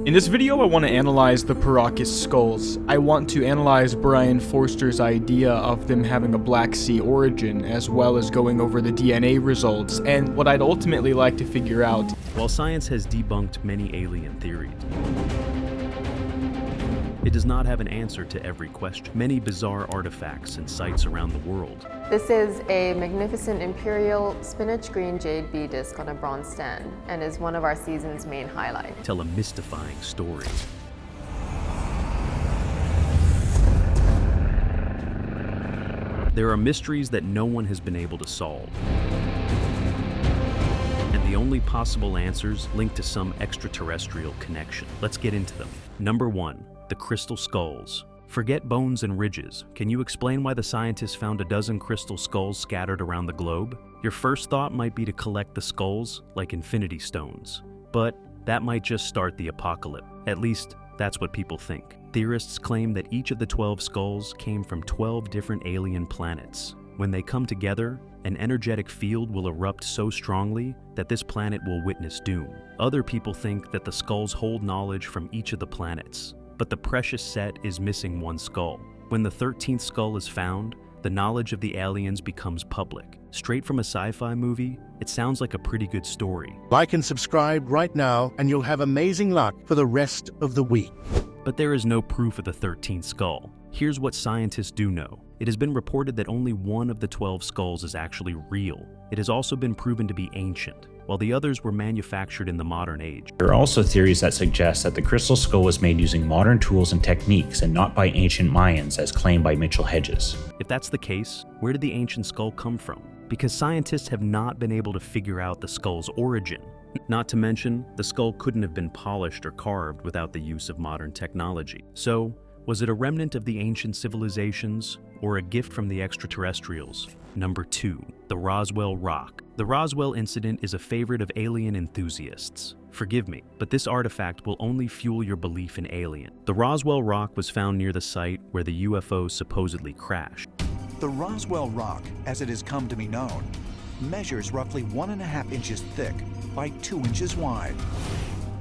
In this video, I want to analyze the Paracas skulls. I want to analyze Brian Forster's idea of them having a Black Sea origin, as well as going over the DNA results, and what I'd ultimately like to figure out. While science has debunked many alien theories, it does not have an answer to every question. Many bizarre artifacts and sites around the world. This is a magnificent imperial spinach green jade bee disc on a bronze stand and is one of our season's main highlights. Tell a mystifying story. There are mysteries that no one has been able to solve. And the only possible answers link to some extraterrestrial connection. Let's get into them. Number 1. The crystal skulls. Forget bones and ridges. Can you explain why the scientists found a dozen crystal skulls scattered around the globe? Your first thought might be to collect the skulls like infinity stones. But that might just start the apocalypse. At least, that's what people think. Theorists claim that each of the 12 skulls came from 12 different alien planets. When they come together, an energetic field will erupt so strongly that this planet will witness doom. Other people think that the skulls hold knowledge from each of the planets. But the precious set is missing one skull. When the 13th skull is found, the knowledge of the aliens becomes public. Straight from a sci-fi movie, it sounds like a pretty good story. Like and subscribe right now, and you'll have amazing luck for the rest of the week. But there is no proof of the 13th skull. Here's what scientists do know. It has been reported that only one of the 12 skulls is actually real. It has also been proven to be ancient, while the others were manufactured in the modern age. There are also theories that suggest that the crystal skull was made using modern tools and techniques and not by ancient Mayans as claimed by Mitchell Hedges. If that's the case, where did the ancient skull come from? Because scientists have not been able to figure out the skull's origin. Not to mention, the skull couldn't have been polished or carved without the use of modern technology. So, was it a remnant of the ancient civilizations or a gift from the extraterrestrials? Number 2. The Roswell Rock. The Roswell incident is a favorite of alien enthusiasts. Forgive me, but this artifact will only fuel your belief in alien. The Roswell Rock was found near the site where the UFO supposedly crashed. The Roswell Rock, as it has come to be known, measures roughly 1.5 inches thick by 2 inches wide.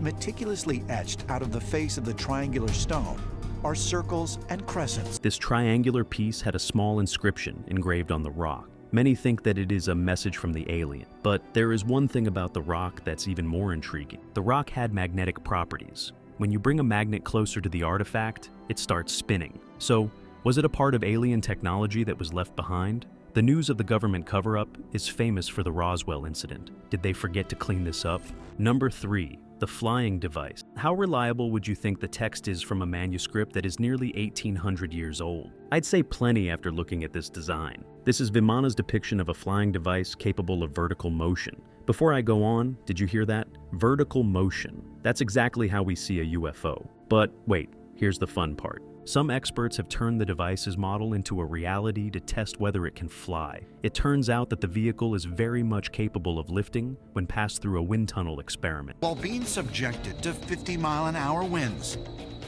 Meticulously etched out of the face of the triangular stone are circles and crescents. This triangular piece had a small inscription engraved on the rock. Many think that it is a message from the alien, but there is one thing about the rock that's even more intriguing. The rock had magnetic properties. When you bring a magnet closer to the artifact, it starts spinning. So, was it a part of alien technology that was left behind? The news of the government cover-up is famous for the Roswell incident. Did they forget to clean this up? Number 3. The flying device. How reliable would you think the text is from a manuscript that is nearly 1,800 years old? I'd say plenty after looking at this design. This is Vimana's depiction of a flying device capable of vertical motion. Before I go on, did you hear that? Vertical motion. That's exactly how we see a UFO. But wait, here's the fun part. Some experts have turned the device's model into a reality to test whether it can fly. It turns out that the vehicle is very much capable of lifting when passed through a wind tunnel experiment. While being subjected to 50-mile-an-hour winds,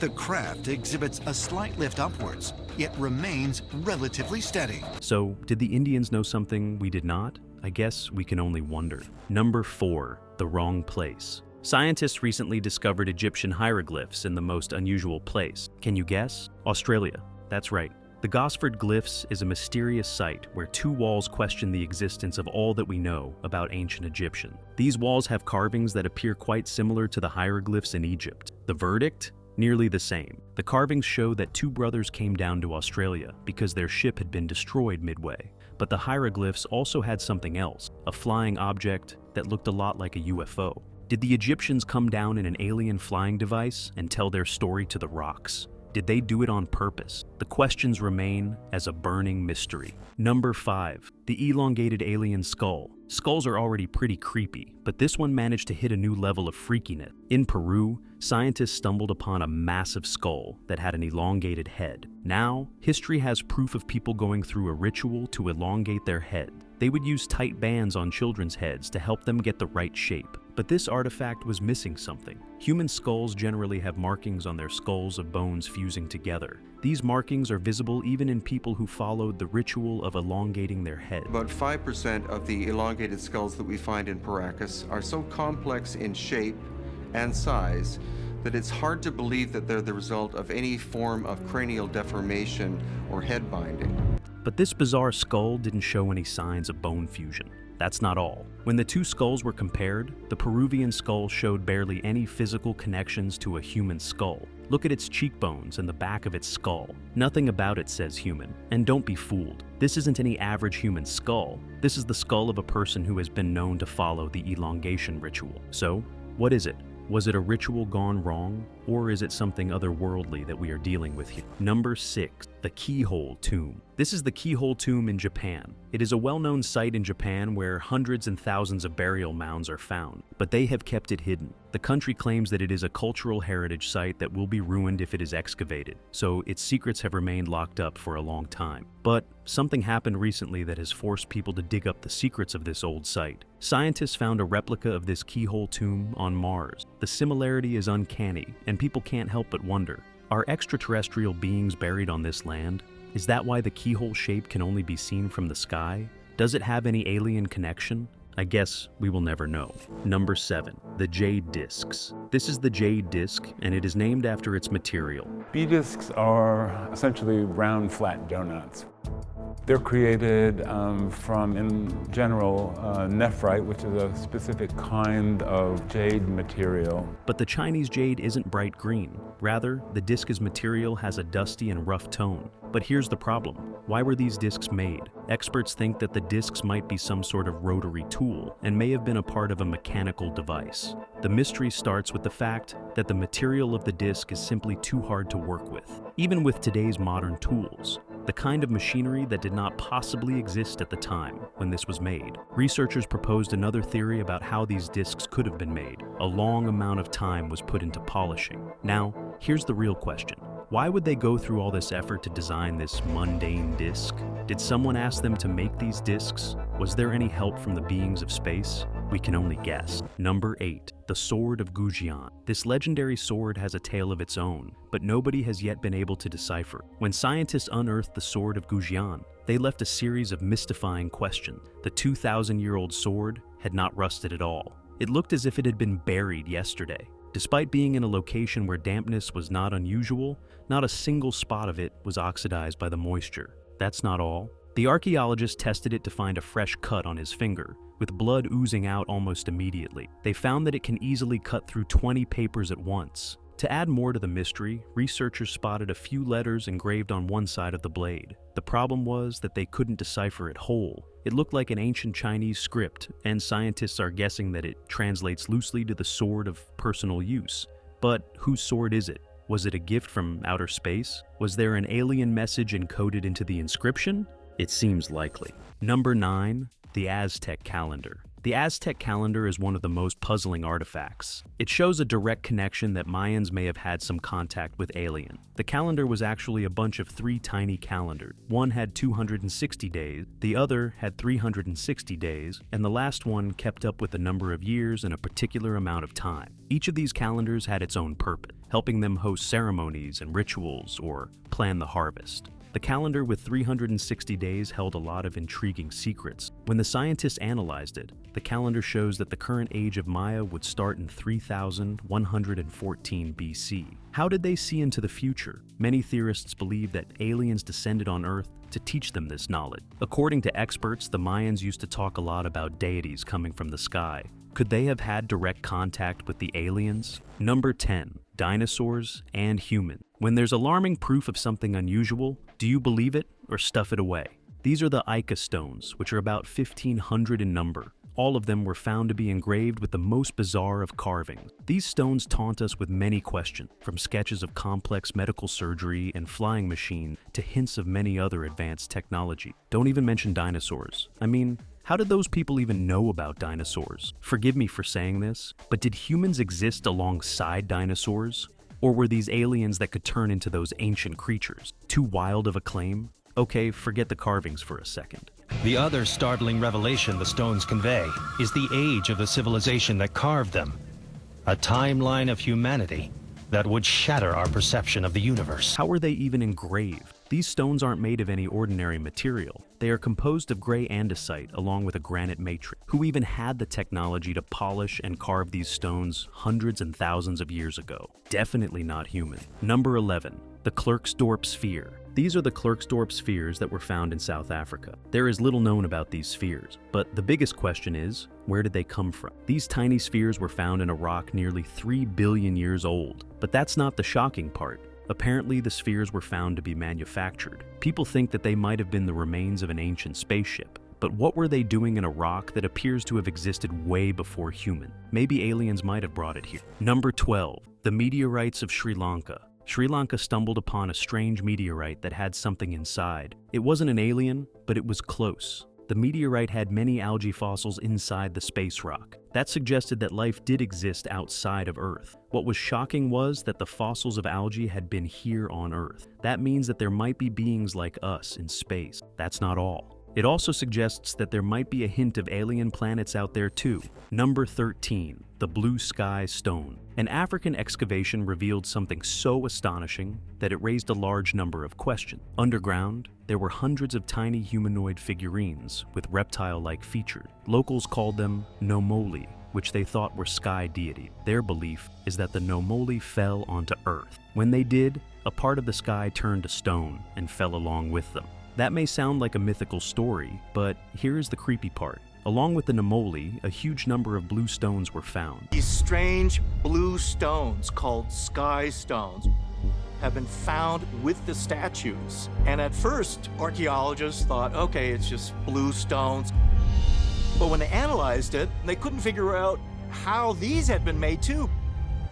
the craft exhibits a slight lift upwards, yet remains relatively steady. So, did the Indians know something we did not? I guess we can only wonder. Number 4. The wrong place. Scientists recently discovered Egyptian hieroglyphs in the most unusual place. Can you guess? Australia. That's right. The Gosford Glyphs is a mysterious site where 2 walls question the existence of all that we know about ancient Egyptian. These walls have carvings that appear quite similar to the hieroglyphs in Egypt. The verdict? Nearly the same. The carvings show that 2 brothers came down to Australia because their ship had been destroyed midway. But the hieroglyphs also had something else, a flying object that looked a lot like a UFO. Did the Egyptians come down in an alien flying device and tell their story to the rocks? Did they do it on purpose? The questions remain as a burning mystery. Number 5. The elongated alien skull. Skulls are already pretty creepy, but this one managed to hit a new level of freakiness. In Peru, scientists stumbled upon a massive skull that had an elongated head. Now, history has proof of people going through a ritual to elongate their head. They would use tight bands on children's heads to help them get the right shape. But this artifact was missing something. Human skulls generally have markings on their skulls of bones fusing together. These markings are visible even in people who followed the ritual of elongating their head. About 5% of the elongated skulls that we find in Paracas are so complex in shape and size that it's hard to believe that they're the result of any form of cranial deformation or head binding. But this bizarre skull didn't show any signs of bone fusion. That's not all. When the two skulls were compared, the Peruvian skull showed barely any physical connections to a human skull. Look at its cheekbones and the back of its skull. Nothing about it says human. And don't be fooled. This isn't any average human skull. This is the skull of a person who has been known to follow the elongation ritual. So, what is it? Was it a ritual gone wrong, or is it something otherworldly that we are dealing with here? Number 6, the Keyhole tomb. This is the Keyhole tomb in Japan. It is a well-known site in Japan where hundreds and thousands of burial mounds are found, but they have kept it hidden. The country claims that it is a cultural heritage site that will be ruined if it is excavated, so its secrets have remained locked up for a long time. But something happened recently that has forced people to dig up the secrets of this old site. Scientists found a replica of this Keyhole tomb on Mars. The similarity is uncanny, and people can't help but wonder, are extraterrestrial beings buried on this land? Is that why the keyhole shape can only be seen from the sky? Does it have any alien connection? I guess we will never know. Number 7, the jade discs. This is the jade disc, and it is named after its material. B-discs are essentially round, flat donuts. They're created from, in general, nephrite, which is a specific kind of jade material. But the Chinese jade isn't bright green. Rather, the disc's material has a dusty and rough tone. But here's the problem. Why were these discs made? Experts think that the discs might be some sort of rotary tool and may have been a part of a mechanical device. The mystery starts with the fact that the material of the disc is simply too hard to work with, even with today's modern tools. The kind of machinery that did not possibly exist at the time when this was made. Researchers proposed another theory about how these discs could have been made. A long amount of time was put into polishing. Now, here's the real question. Why would they go through all this effort to design this mundane disc? Did someone ask them to make these discs? Was there any help from the beings of space? We can only guess. Number 8, the Sword of Gujian. This legendary sword has a tale of its own, but nobody has yet been able to decipher. When scientists unearthed the Sword of Gujian, they left a series of mystifying questions. The 2,000-year-old sword had not rusted at all. It looked as if it had been buried yesterday. Despite being in a location where dampness was not unusual, not a single spot of it was oxidized by the moisture. That's not all. The archaeologist tested it to find a fresh cut on his finger, with blood oozing out almost immediately. They found that it can easily cut through 20 papers at once. To add more to the mystery, researchers spotted a few letters engraved on one side of the blade. The problem was that they couldn't decipher it whole. It looked like an ancient Chinese script, and scientists are guessing that it translates loosely to the sword of personal use. But whose sword is it? Was it a gift from outer space? Was there an alien message encoded into the inscription? It seems likely. Number 9, the Aztec calendar. The Aztec calendar is one of the most puzzling artifacts. It shows a direct connection that Mayans may have had some contact with alien. The calendar was actually a bunch of 3 tiny calendars. One had 260 days, the other had 360 days, and the last one kept up with the number of years and a particular amount of time. Each of these calendars had its own purpose, helping them host ceremonies and rituals or plan the harvest. The calendar with 360 days held a lot of intriguing secrets. When the scientists analyzed it, the calendar shows that the current age of Maya would start in 3114 BC. How did they see into the future? Many theorists believe that aliens descended on Earth to teach them this knowledge. According to experts, the Mayans used to talk a lot about deities coming from the sky. Could they have had direct contact with the aliens? Number 10, dinosaurs and humans. When there's alarming proof of something unusual, do you believe it or stuff it away? These are the Ica stones, which are about 1,500 in number. All of them were found to be engraved with the most bizarre of carvings. These stones taunt us with many questions, from sketches of complex medical surgery and flying machines to hints of many other advanced technology. Don't even mention dinosaurs. I mean, how did those people even know about dinosaurs? Forgive me for saying this, but did humans exist alongside dinosaurs? Or were these aliens that could turn into those ancient creatures? Too wild of a claim? Okay, forget the carvings for a second. The other startling revelation the stones convey is the age of the civilization that carved them. A timeline of humanity that would shatter our perception of the universe. How are they even engraved? These stones aren't made of any ordinary material. They are composed of gray andesite along with a granite matrix. Who even had the technology to polish and carve these stones hundreds and thousands of years ago? Definitely not human. Number 11. The Clerk Dorp sphere. These are the Clerk Dorp spheres that were found in South Africa. There is little known about these spheres, but the biggest question is, where did they come from? These tiny spheres were found in a rock nearly 3 billion years old. But that's not the shocking part. Apparently, the spheres were found to be manufactured. People think that they might have been the remains of an ancient spaceship. But what were they doing in a rock that appears to have existed way before human? Maybe aliens might have brought it here. Number 12. The meteorites of Sri Lanka. Sri Lanka stumbled upon a strange meteorite that had something inside. It wasn't an alien, but it was close. The meteorite had many algae fossils inside the space rock. That suggested that life did exist outside of Earth. What was shocking was that the fossils of algae had been here on Earth. That means that there might be beings like us in space. That's not all. It also suggests that there might be a hint of alien planets out there too. Number 13. The Blue Sky Stone. An African excavation revealed something so astonishing that it raised a large number of questions. Underground, there were hundreds of tiny humanoid figurines with reptile-like features. Locals called them anomaly, which they thought were sky deity. Their belief is that the anomaly fell onto Earth. When they did, a part of the sky turned to stone and fell along with them. That may sound like a mythical story, but here's the creepy part. Along with the anomaly, a huge number of blue stones were found. These strange blue stones, called sky stones, have been found with the statues. And at first, archaeologists thought, okay, it's just blue stones. But when they analyzed it, they couldn't figure out how these had been made too.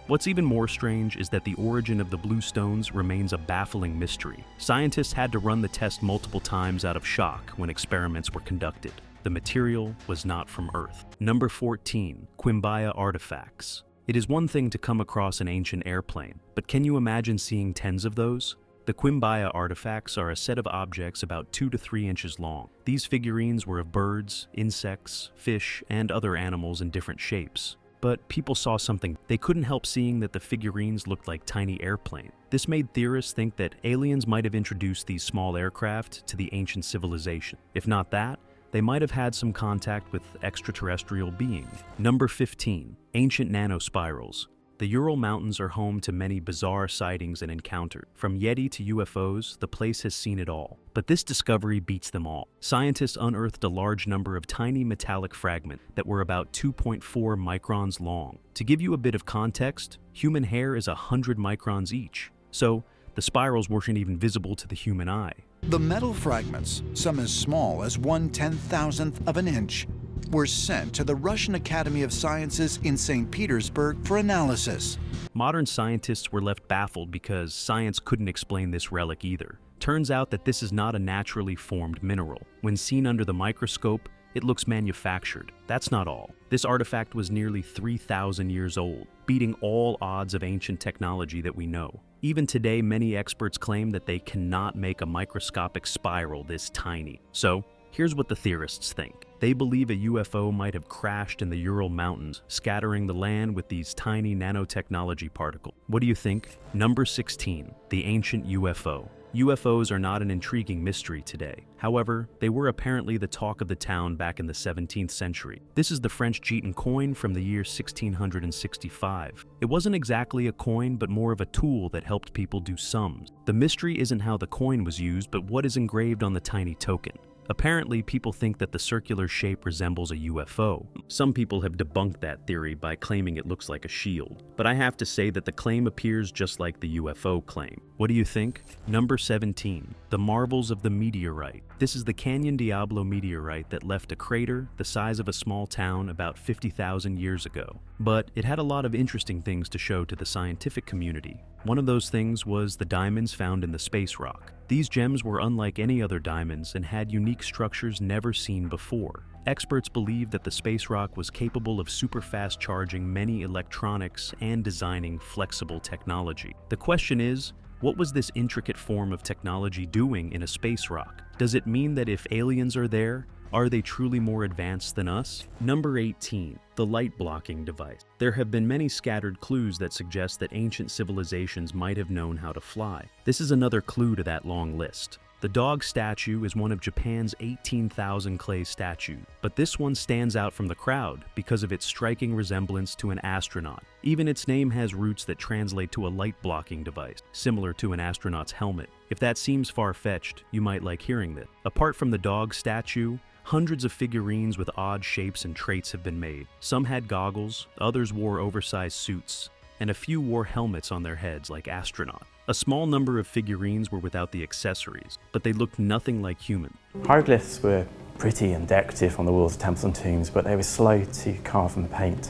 What's even more strange is that the origin of the blue stones remains a baffling mystery. Scientists had to run the test multiple times out of shock when experiments were conducted. The material was not from Earth. Number 14. Quimbaya artifacts. It is one thing to come across an ancient airplane, but can you imagine seeing tens of those? The Quimbaya artifacts are a set of objects about 2 to 3 inches long. These figurines were of birds, insects, fish, and other animals in different shapes. But people saw something. They couldn't help seeing that the figurines looked like tiny airplanes. This made theorists think that aliens might have introduced these small aircraft to the ancient civilization. If not that, they might have had some contact with extraterrestrial beings. Number 15. Ancient nanospirals. The Ural Mountains are home to many bizarre sightings and encounters. From Yeti to UFOs, the place has seen it all. But this discovery beats them all. Scientists unearthed a large number of tiny metallic fragments that were about 2.4 microns long. To give you a bit of context, human hair is 100 microns each. So, the spirals weren't even visible to the human eye. The metal fragments, some as small as 1/10,000th of an inch, were sent to the Russian Academy of Sciences in St. Petersburg for analysis. Modern scientists were left baffled because science couldn't explain this relic either. Turns out that this is not a naturally formed mineral. When seen under the microscope, it looks manufactured. That's not all. This artifact was nearly 3,000 years old, beating all odds of ancient technology that we know. Even today, many experts claim that they cannot make a microscopic spiral this tiny. So, here's what the theorists think. They believe a UFO might have crashed in the Ural Mountains, scattering the land with these tiny nanotechnology particles. What do you think? Number 16. The ancient UFO. UFOs are not an intriguing mystery today. However, they were apparently the talk of the town back in the 17th century. This is the French Jeton coin from the year 1665. It wasn't exactly a coin, but more of a tool that helped people do sums. The mystery isn't how the coin was used, but what is engraved on the tiny token. Apparently, people think that the circular shape resembles a UFO. Some people have debunked that theory by claiming it looks like a shield. But I have to say that the claim appears just like the UFO claim. What do you think? Number 17. The marvels of the meteorite. This is the Canyon Diablo meteorite that left a crater the size of a small town about 50,000 years ago. But it had a lot of interesting things to show to the scientific community. One of those things was the diamonds found in the space rock. These gems were unlike any other diamonds and had unique structures never seen before. Experts believe that the space rock was capable of super-fast charging many electronics and designing flexible technology. The question is, what was this intricate form of technology doing in a space rock? Does it mean that if aliens are there, Are they truly more advanced than us? Number 18, the light blocking device. There have been many scattered clues that suggest that ancient civilizations might have known how to fly. This is another clue to that long list. The dog statue is one of Japan's 18,000 clay statues, but this one stands out from the crowd because of its striking resemblance to an astronaut. Even its name has roots that translate to a light-blocking device, similar to an astronaut's helmet. If that seems far-fetched, you might like hearing that. Apart from the dog statue, hundreds of figurines with odd shapes and traits have been made. Some had goggles, others wore oversized suits, and a few wore helmets on their heads like astronauts. A small number of figurines were without the accessories, but they looked nothing like human. Hieroglyphs were pretty and decorative on the walls of temples and tombs, but they were slow to carve and paint.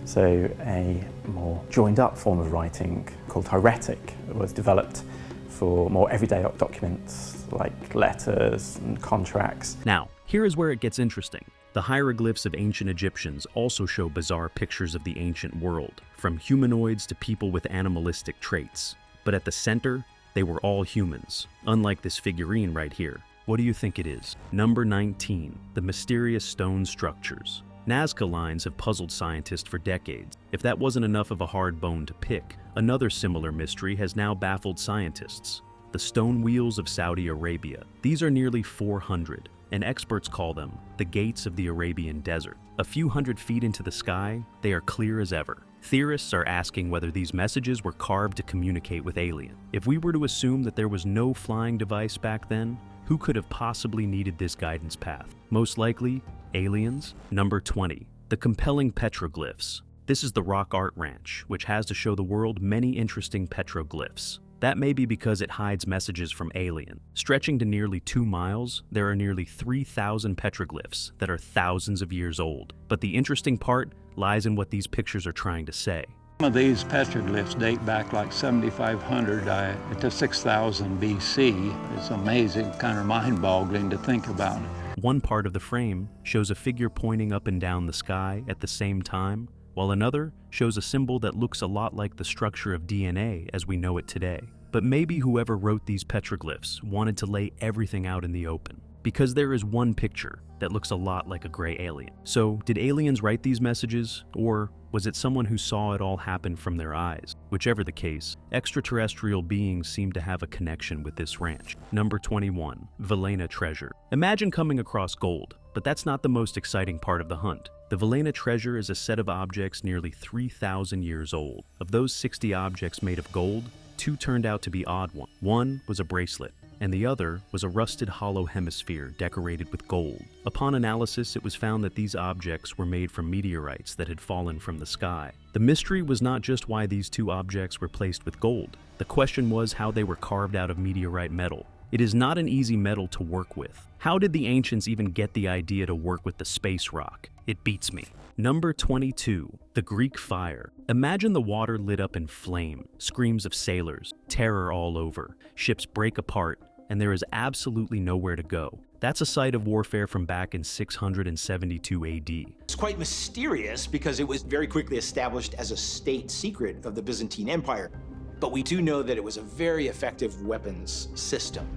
So a more joined up form of writing called hieratic was developed for more everyday documents like letters and contracts. Now, here is where it gets interesting. The hieroglyphs of ancient Egyptians also show bizarre pictures of the ancient world, from humanoids to people with animalistic traits. But at the center, they were all humans, unlike this figurine right here. What do you think it is? Number 19, the mysterious stone structures. Nazca lines have puzzled scientists for decades. If that wasn't enough of a hard bone to pick, another similar mystery has now baffled scientists. The stone wheels of Saudi Arabia. These are nearly 400, and experts call them the gates of the Arabian desert. A few hundred feet into the sky, they are clear as ever. Theorists are asking whether these messages were carved to communicate with aliens. If we were to assume that there was no flying device back then, who could have possibly needed this guidance path? Most likely, aliens. Number 20, the compelling petroglyphs. This is the Rock Art Ranch, which has to show the world many interesting petroglyphs. That may be because it hides messages from alien. Stretching to nearly 2 miles, there are nearly 3,000 petroglyphs that are thousands of years old. But the interesting part lies in what these pictures are trying to say. Some of these petroglyphs date back like 7,500 to 6,000 BC. It's amazing, kind of mind-boggling to think about. One part of the frame shows a figure pointing up and down the sky at the same time, while another shows a symbol that looks a lot like the structure of DNA as we know it today. But maybe whoever wrote these petroglyphs wanted to lay everything out in the open, because there is one picture that looks a lot like a gray alien. So, did aliens write these messages, or was it someone who saw it all happen from their eyes? Whichever the case, extraterrestrial beings seem to have a connection with this ranch. Number 21, Valena treasure. Imagine coming across gold, but that's not the most exciting part of the hunt. The Valena treasure is a set of objects nearly 3,000 years old. Of those 60 objects made of gold, 2 turned out to be odd ones. One was a bracelet, and the other was a rusted hollow hemisphere decorated with gold. Upon analysis, it was found that these objects were made from meteorites that had fallen from the sky. The mystery was not just why these 2 objects were placed with gold. The question was how they were carved out of meteorite metal. It is not an easy metal to work with. How did the ancients even get the idea to work with the space rock? It beats me. Number 22, the Greek fire. Imagine the water lit up in flame, screams of sailors, terror all over, ships break apart, and there is absolutely nowhere to go. That's a site of warfare from back in 672 AD. It's quite mysterious because it was very quickly established as a state secret of the Byzantine Empire. But we do know that it was a very effective weapons system.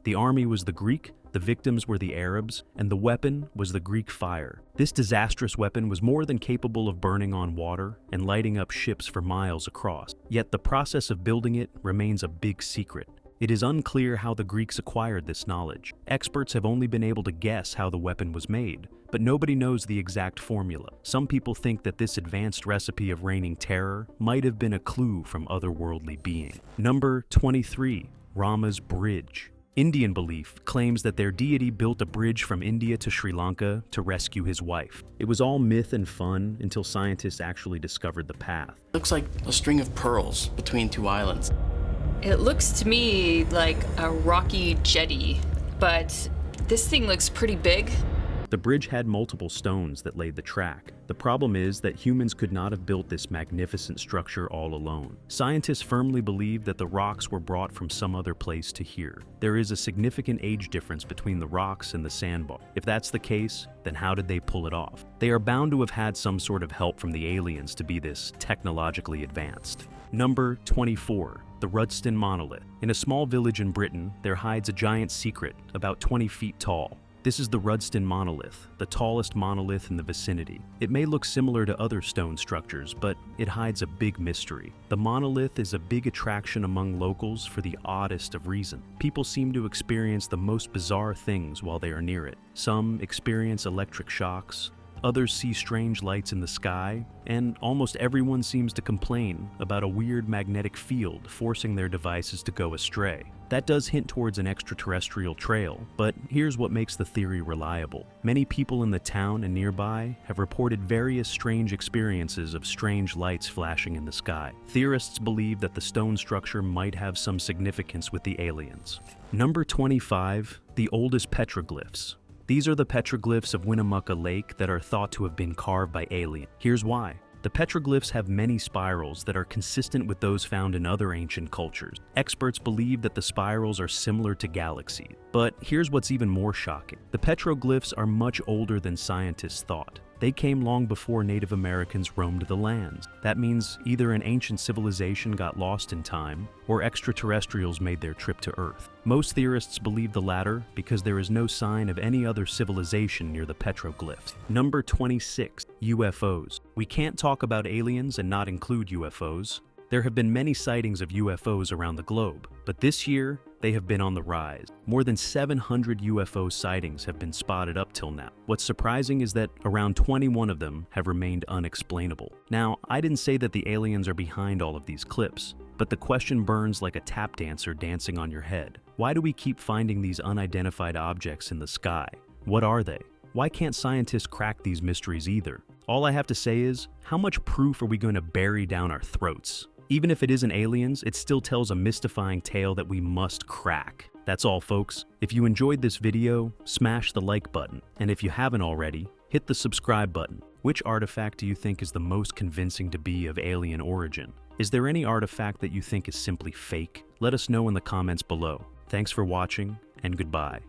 The army was the Greek, the victims were the Arabs, and the weapon was the Greek fire. This disastrous weapon was more than capable of burning on water and lighting up ships for miles across. Yet the process of building it remains a big secret. It is unclear how the Greeks acquired this knowledge. Experts have only been able to guess how the weapon was made, but nobody knows the exact formula. Some people think that this advanced recipe of raining terror might have been a clue from otherworldly being. Number 23, Rama's bridge. Indian belief claims that their deity built a bridge from India to Sri Lanka to rescue his wife. It was all myth and fun until scientists actually discovered the path. Looks like a string of pearls between 2 islands. It looks to me like a rocky jetty, but this thing looks pretty big. The bridge had multiple stones that laid the track. The problem is that humans could not have built this magnificent structure all alone. Scientists firmly believe that the rocks were brought from some other place to here. There is a significant age difference between the rocks and the sandbar. If that's the case, then how did they pull it off? They are bound to have had some sort of help from the aliens to be this technologically advanced. Number 24, the Rudston monolith. In a small village in Britain, there hides a giant secret about 20 feet tall. This is the Rudston monolith, the tallest monolith in the vicinity. It may look similar to other stone structures, but it hides a big mystery. The monolith is a big attraction among locals for the oddest of reasons. People seem to experience the most bizarre things while they are near it. Some experience electric shocks, others see strange lights in the sky, and almost everyone seems to complain about a weird magnetic field forcing their devices to go astray. That does hint towards an extraterrestrial trail, but here's what makes the theory reliable. Many people in the town and nearby have reported various strange experiences of strange lights flashing in the sky. Theorists believe that the stone structure might have some significance with the aliens. Number 25, the oldest petroglyphs. These are the petroglyphs of Wamaka Lake that are thought to have been carved by aliens. Here's why. The petroglyphs have many spirals that are consistent with those found in other ancient cultures. Experts believe that the spirals are similar to galaxies. But here's what's even more shocking. The petroglyphs are much older than scientists thought. They came long before Native Americans roamed the lands. That means either an ancient civilization got lost in time, or extraterrestrials made their trip to Earth. Most theorists believe the latter because there is no sign of any other civilization near the petroglyphs. Number 26, UFOs. We can't talk about aliens and not include UFOs. There have been many sightings of UFOs around the globe, but this year, they have been on the rise. More than 700 UFO sightings have been spotted up till now. What's surprising is that around 21 of them have remained unexplainable. Now, I didn't say that the aliens are behind all of these clips, but the question burns like a tap dancer dancing on your head. Why do we keep finding these unidentified objects in the sky? What are they? Why can't scientists crack these mysteries either? All I have to say is, how much proof are we going to bury down our throats? Even if it isn't aliens, it still tells a mystifying tale that we must crack. That's all, folks. If you enjoyed this video, smash the like button. And if you haven't already, hit the subscribe button. Which artifact do you think is the most convincing to be of alien origin? Is there any artifact that you think is simply fake? Let us know in the comments below. Thanks for watching, and goodbye.